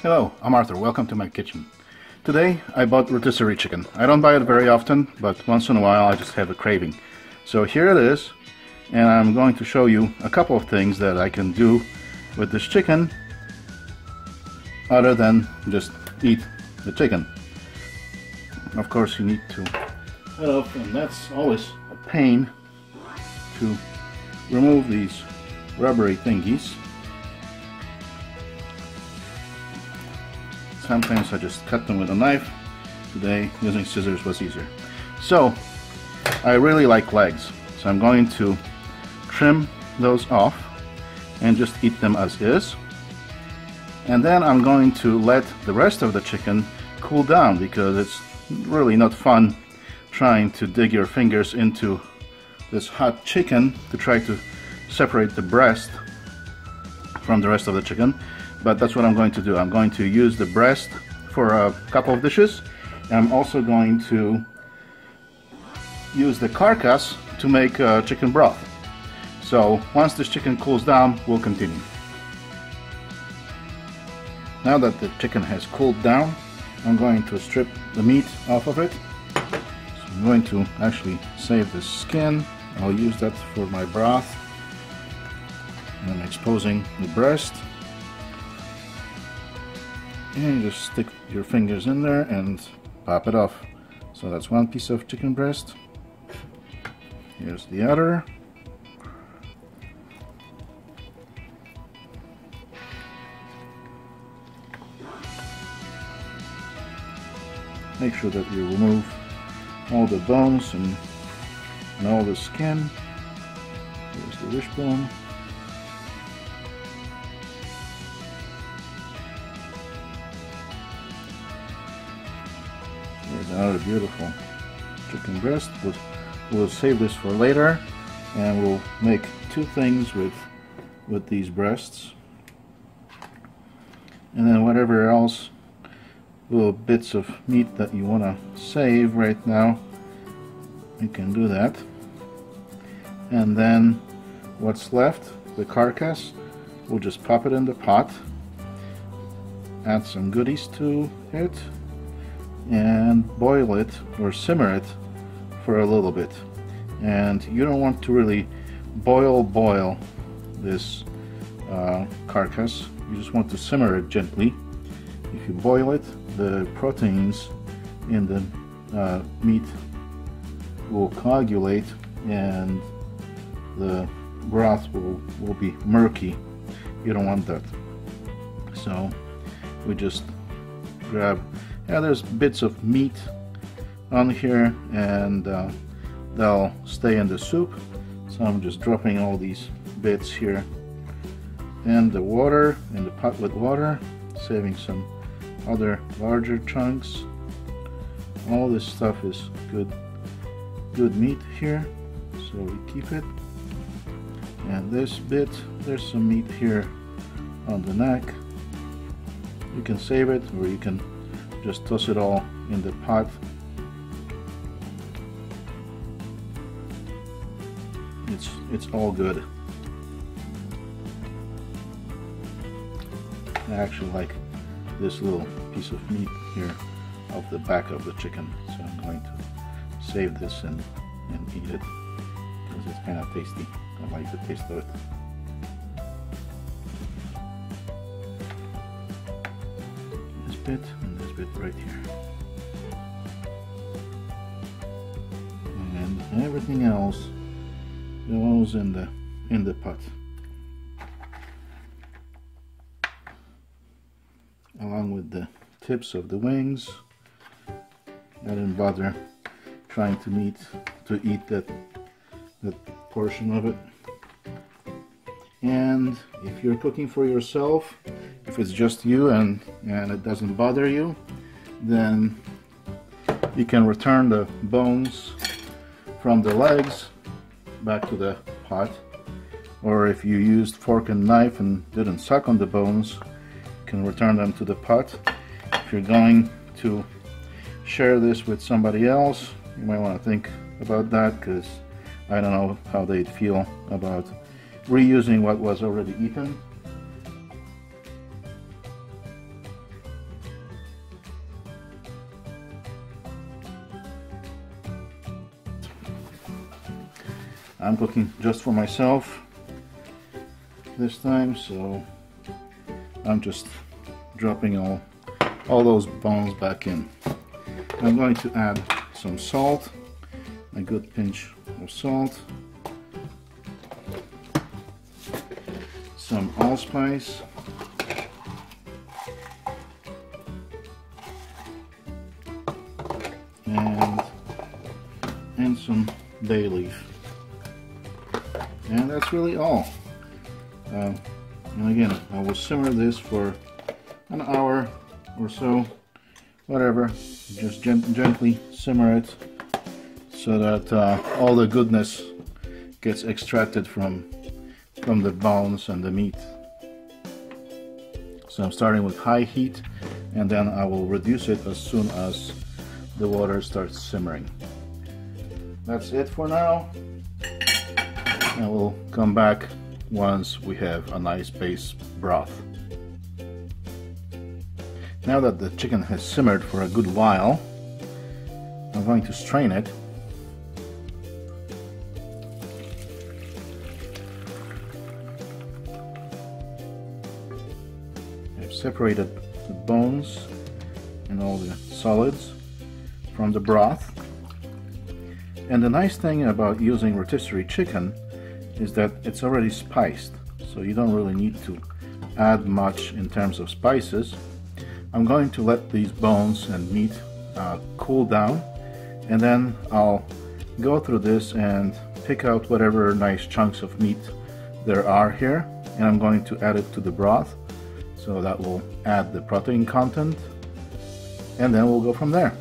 Hello, I'm Arthur. Welcome to my kitchen. Today I bought rotisserie chicken. I don't buy it very often, but once in a while I just have a craving. So here it is, and I'm going to show you a couple of things that I can do with this chicken other than just eat the chicken. Of course you need to cut off, and that's always a pain to remove these rubbery thingies. Sometimes I just cut them with a knife. Today using scissors was easier. So I really like legs, so I'm going to trim those off and just eat them as is. And then I'm going to let the rest of the chicken cool down, because it's really not fun trying to dig your fingers into this hot chicken to try to separate the breast from the rest of the chicken. But that's what I'm going to do. I'm going to use the breast for a couple of dishes. And I'm also going to use the carcass to make chicken broth. So once this chicken cools down, we'll continue. Now that the chicken has cooled down, I'm going to strip the meat off of it. So I'm going to actually save the skin. I'll use that for my broth. And I'm exposing the breast. And you just stick your fingers in there and pop it off. So that's one piece of chicken breast. Here's the other. Make sure that you remove all the bones and all the skin. Here's the wishbone. Here's another beautiful chicken breast. We'll save this for later, and we'll make two things with these breasts. And then whatever else, little bits of meat that you want to save right now, you can do that. And then what's left, the carcass, we'll just pop it in the pot, add some goodies to it, and boil it or simmer it for a little bit. And you don't want to really boil this carcass. You just want to simmer it gently. If you boil it, the proteins in the meat will coagulate and the broth will be murky. You don't want that. So we just grab, there's bits of meat on here, and they'll stay in the soup. So I'm just dropping all these bits here in the water, in the pot with water, saving some other larger chunks. All this stuff is good meat here, so we keep it. And this bit, there's some meat here on the neck. You can save it, or you can just toss it all in the pot. It's all good. I actually like this little piece of meat here off the back of the chicken, so I'm going to save this and eat it, because it's kind of tasty. I like the taste of it. This bit and this bit right here, and everything else goes in the pot, along with the tips of the wings. I didn't bother trying to eat that portion of it. And if you're cooking for yourself, if it's just you and it doesn't bother you, then you can return the bones from the legs back to the pot. Or if you used fork and knife and didn't suck on the bones, you can return them to the pot. If you're going to share this with somebody else, you might want to think about that, because I don't know how they'd feel about reusing what was already eaten. I'm cooking just for myself this time, so I'm just dropping all those bones back in. I'm going to add some salt, a good pinch of salt, some allspice, and some bay leaf, and that's really all. And again, I will simmer this for an hour or so, whatever. Just gently simmer it so that all the goodness gets extracted from the bones and the meat. So I'm starting with high heat, and then I will reduce it as soon as the water starts simmering. That's it for now, and we'll come back once we have a nice base broth. Now that the chicken has simmered for a good while, I'm going to strain it. I've separated the bones and all the solids from the broth. And the nice thing about using rotisserie chicken is that it's already spiced, so you don't really need to add much in terms of spices. I'm going to let these bones and meat cool down, and then I'll go through this and pick out whatever nice chunks of meat there are here, and I'm going to add it to the broth, so that will add the protein content, and then we'll go from there.